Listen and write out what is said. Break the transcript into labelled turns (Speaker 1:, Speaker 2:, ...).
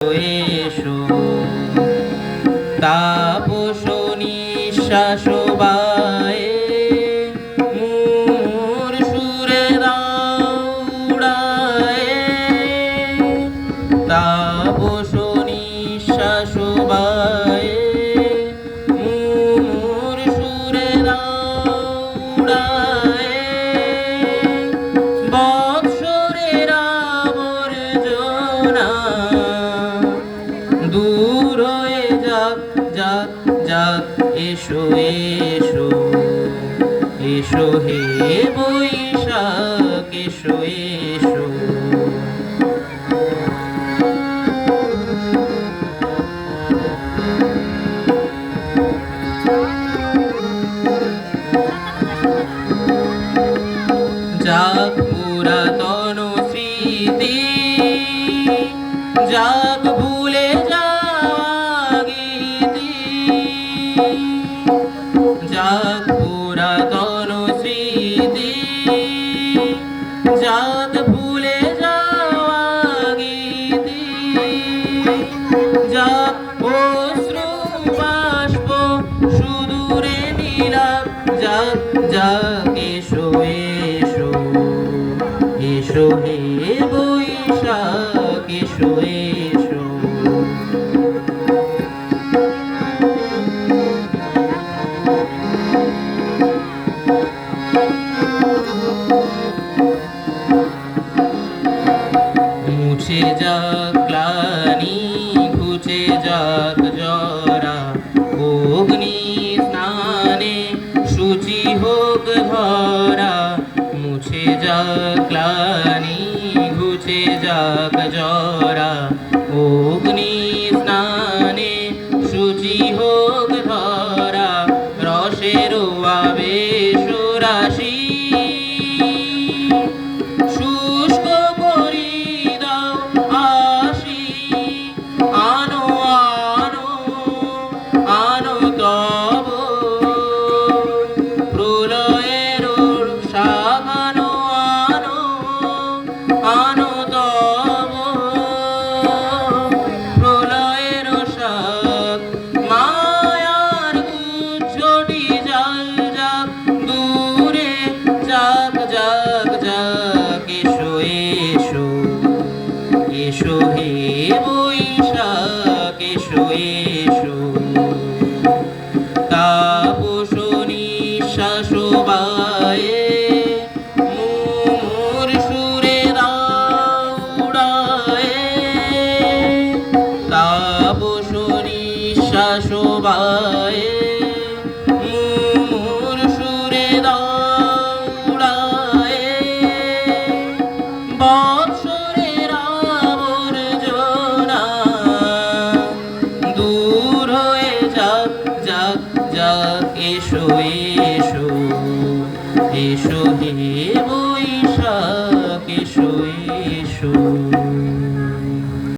Speaker 1: এসো তাপস নিঃশ্বাস বায়ে মোর সুরে উড়ায়ে তাপস নিঃশ্বাস বায়ে মোর সুরে উড়ায়ে বৎসরের আবর্জনা দূর হয়ে যাক যাক যাক এসো এসো এসো হে বৈশাখ এসো এসো যাক পুরাতন স্মৃতি যাক ভুলে যাক পুরাতন স্মৃতি যাক ভুলে যাওয়া গীতি যাক অশ্রু বাষ্প সুদূরে নীলাপ যাক যাক এসো এসো এসো হে বৈশাখ এসো এসো মুছে যাক গ্লানি ঘুচে যাক জরা অগ্নি স্নানে শুচি হোক ধরা মুছে যাক গ্লানি ঘুচে যাক জরা অগ্নি স্নানে শুচি হোক ধরা রসের আবেশ রাশি শুষ্ক করি দাও আসি আনো আনো আনো তব প্রলয়ের সাগানো আনো আনো তব প্রলয়ের শাক মায়ার গুচ্ছটি জাল যাক দূরে যাক যাক যাক এসো এসো এসো হে বৈশাখ এসো এসো তাপস নিঃশ্বাস বায়ে মোর সুরে উড়ায়ে তাপস নিঃশ্বাস বায়ে মোর সুরে উড়ায়ে বৎসরের আবর্জনা দূর হয়ে যাক যাক যাক এসো এসো এসো হে বৈশাখ এসো এসো